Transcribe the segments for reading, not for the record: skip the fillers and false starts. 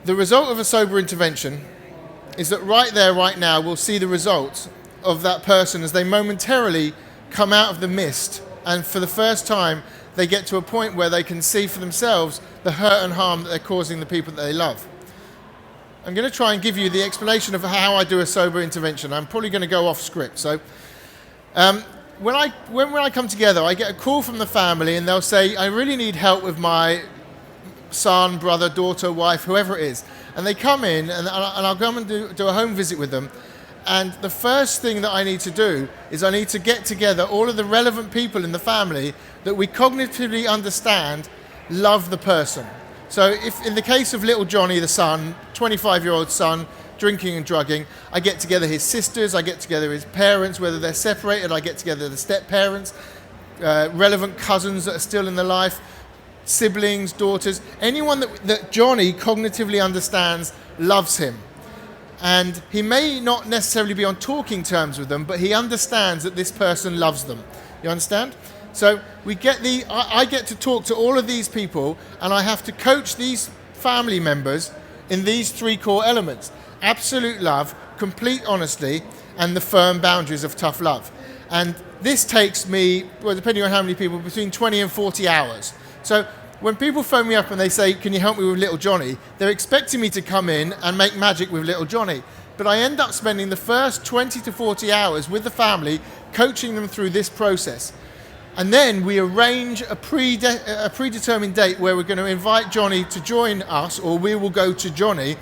The result of a sober intervention is that right there, right now, we'll see the results of that person as they momentarily come out of the mist, and for the first time they get to a point where they can see for themselves the hurt and harm that they're causing the people that they love. I'm going to try and give you the explanation of how I do a sober intervention. I'm probably going to go off script. So when I come together, I get a call from the family and they'll say, I really need help with my son, brother, daughter, wife, whoever it is. And they come in and I'll come and do a home visit with them. And the first thing that I need to do is I need to get together all of the relevant people in the family that we cognitively understand love the person. So if in the case of little Johnny, the son, 25-year-old son, drinking and drugging, I get together his sisters, I get together his parents, whether they're separated, I get together the step-parents, relevant cousins that are still in the life, siblings, daughters, anyone that Johnny cognitively understands loves him. And he may not necessarily be on talking terms with them, but he understands that this person loves them. You understand? So I get to talk to all of these people, and I have to coach these family members in these three core elements: absolute love, complete honesty, and the firm boundaries of tough love. And this takes me, well, depending on how many people, between 20 and 40 hours. So when people phone me up and they say, can you help me with little Johnny? They're expecting me to come in and make magic with little Johnny. But I end up spending the first 20 to 40 hours with the family, coaching them through this process. And then we arrange a predetermined date where we're going to invite Johnny to join us, or we will go to Johnny,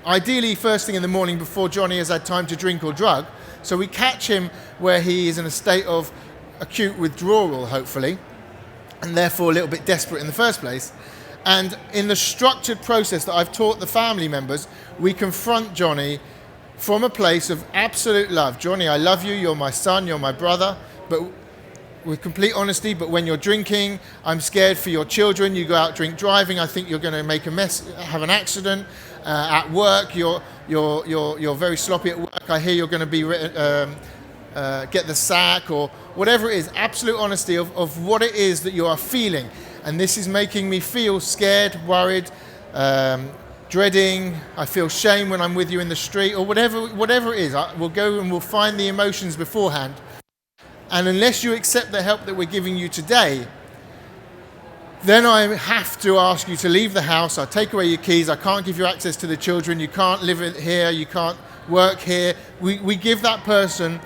ideally first thing in the morning before Johnny has had time to drink or drug. So we catch him where he is in a state of acute withdrawal, hopefully, and therefore a little bit desperate in the first place. And in the structured process that I've taught the family members, we confront Johnny from a place of absolute love. Johnny, I love you, you're my son, you're my brother, but with complete honesty, but when you're drinking, I'm scared for your children. You go out drink driving, I think you're going to make a mess, have an accident. At work, you're very sloppy at work. I hear you're going to be get the sack or whatever it is. Absolute honesty of what it is that you are feeling, and this is making me feel scared, worried, dreading. I feel shame when I'm with you in the street, or whatever it is. We'll go and we'll find the emotions beforehand. And unless you accept the help that we're giving you today, then I have to ask you to leave the house. I take away your keys. I can't give you access to the children. You can't live here. You can't work here. We give that person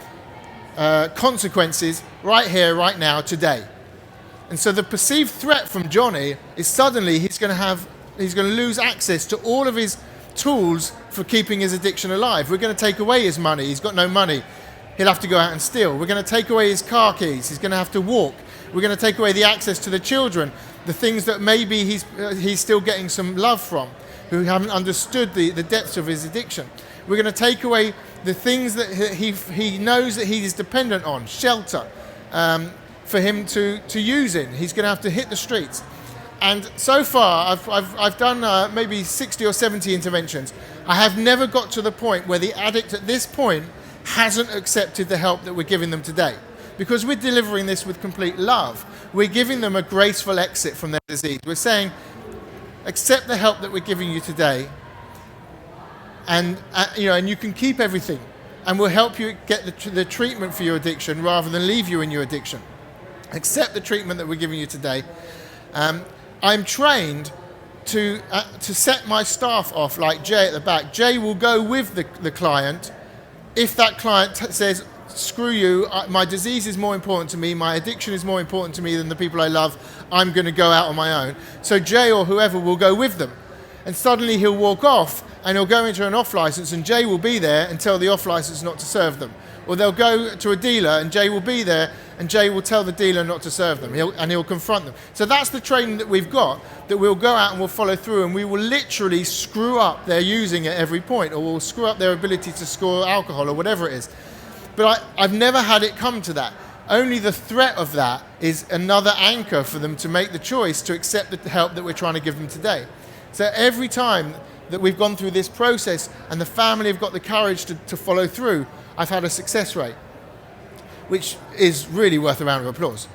consequences right here, right now, today. And so the perceived threat from Johnny is suddenly he's going to lose access to all of his tools for keeping his addiction alive. We're going to take away his money. He's got no money. He'll have to go out and steal. We're going to take away his car keys. He's going to have to walk. We're going to take away the access to the children, the things that maybe he's still getting some love from, who haven't understood the depths of his addiction. We're going to take away the things that he knows that he is dependent on, shelter, for him to use in. He's going to have to hit the streets. And so far, I've done maybe 60 or 70 interventions. I have never got to the point where the addict at this point hasn't accepted the help that we're giving them today. Because we're delivering this with complete love. We're giving them a graceful exit from their disease. We're saying, accept the help that we're giving you today, and you can keep everything, and we'll help you get the treatment for your addiction rather than leave you in your addiction. Accept the treatment that we're giving you today. I'm trained to set my staff off, like Jay at the back. Jay will go with the client if that client says, screw you, my disease is more important to me, my addiction is more important to me than the people I love, I'm going to go out on my own. So Jay or whoever will go with them. And suddenly he'll walk off and he'll go into an off license, and Jay will be there and tell the off license not to serve them. Or they'll go to a dealer and Jay will be there and Jay will tell the dealer not to serve them, he'll confront them. So that's the training that we've got, that we'll go out and we'll follow through, and we will literally screw up their using at every point, or we'll screw up their ability to score alcohol or whatever it is. But I've never had it come to that. Only the threat of that is another anchor for them to make the choice to accept the help that we're trying to give them today. So every time that we've gone through this process and the family have got the courage to follow through, I've had a success rate, which is really worth a round of applause.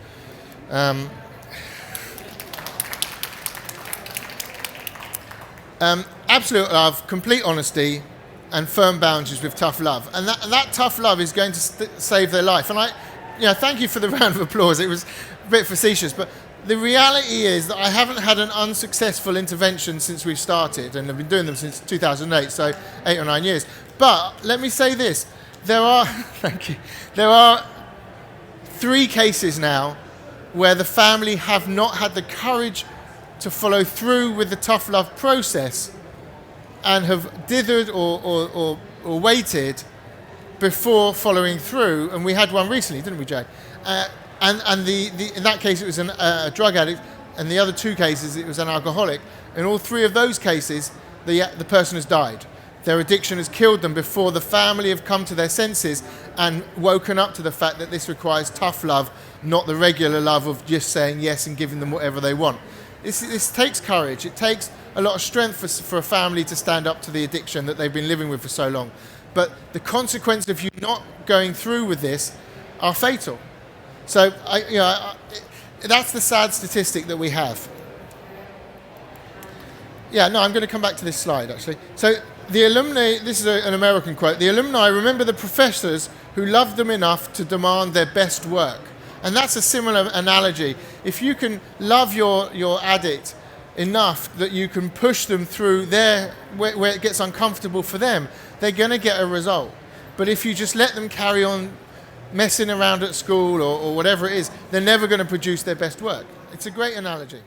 absolute love, complete honesty, and firm boundaries with tough love. And that tough love is going to save their life. And thank you for the round of applause. It was a bit facetious, but the reality is that I haven't had an unsuccessful intervention since we've started, and I've been doing them since 2008, so 8 or 9 years. But let me say this: there are, thank you, there are 3 cases now where the family have not had the courage to follow through with the tough love process and have dithered or waited before following through. And we had one recently, didn't we, Jay? And in that case, it was a drug addict, and the other 2 cases, it was an alcoholic. In all 3 of those cases, the person has died. Their addiction has killed them before the family have come to their senses and woken up to the fact that this requires tough love, not the regular love of just saying yes and giving them whatever they want. This takes courage. It takes a lot of strength for a family to stand up to the addiction that they've been living with for so long. But the consequences of you not going through with this are fatal. So that's the sad statistic that we have. Yeah, no, I'm going to come back to this slide, actually. So the alumni, this is an American quote, the alumni remember the professors who loved them enough to demand their best work. And that's a similar analogy. If you can love your addict enough that you can push them through where it gets uncomfortable for them, they're going to get a result. But if you just let them carry on messing around at school or whatever it is, they're never going to produce their best work. It's a great analogy.